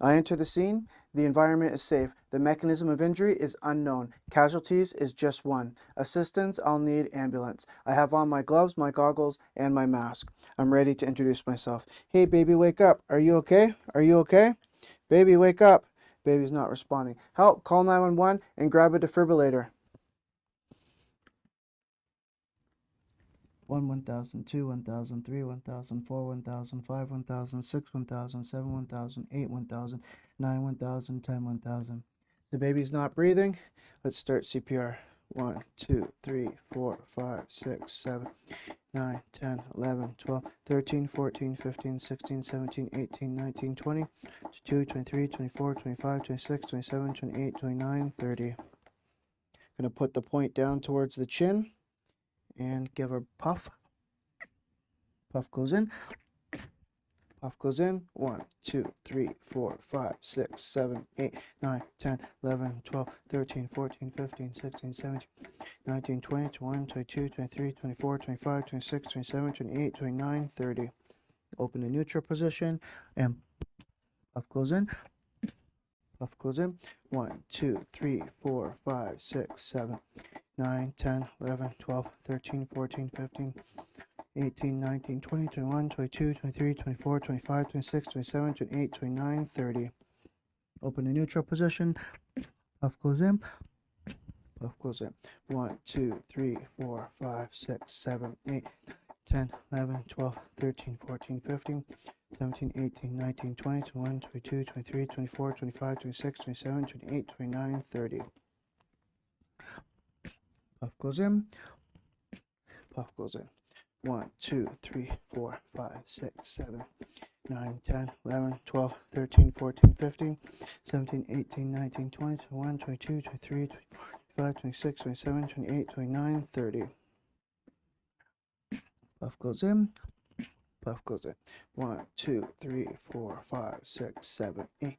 I enter the scene. The environment is safe. The mechanism of injury is unknown. Casualties is just one. Assistance, I'll need ambulance. I have on my gloves, my goggles, and my mask. I'm ready to introduce myself. Hey, baby, wake up. Are you okay? Are you okay? Baby, wake up. Baby's not responding. Help, call 911 and grab a defibrillator. 1, 1,000, 2, 1,000, 3, 1,000, 4, 1,000, 5, 1,000, 6, 1,000, 7, 1,000, 8, 1,000, 9, 1,000, 10, 1,000. The baby's not breathing. Let's start CPR. 1, 2, 3, 4, 5, 6, 7, 9, 10, 11, 12, 13, 14, 15, 16, 17, 18, 19, 20, 22, 23, 24, 25, 26, 27, 28, 29, 30. I'm going to put the point down towards the chin and give a puff. Puff goes in. Puff goes in. 1, 2, 3, 4, 5, 6, 7, 8, 9, 10, 11, 12, 13, 14, 15, 16, 17, 19, 20, 21, 22, 23, 24, 25, 26, 27, 28, 29, 30. Open the neutral position and puff goes in. Puff goes in. 1, 2, 3, 4, 5, 6, 7, 9, 10, 11, 12, 13, 14, 15, 18, 19, 20, 21, 22, 23, 24, 25, 26, 27, 28, 29, 30. Open the neutral position. Puff goes in. Puff goes in. 1, 2, 3, 4, 5, 6, 7, 8, 10, 11, 12, 13, 14, 15, 17, 18, 19, 20, 21, 22, 23, 24, 25, 26, 27, 28, 29, 30. Puff goes in. Puff goes in. 1, 2, 3, 4, 5, 6, 7, 9, 10, 11, 12, 13, 14, 15, 17, 18, 19, 20, 21, 22, 23, 24, 25, 26, 27, 28, 29, 30. Puff goes in. Puff goes in. 1, 2, 3, 4, 5, 6, 7, 8,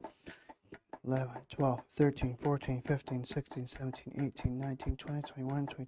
11, 12, 13, 14, 15, 16, 17, 18, 19, 20, 21, 22,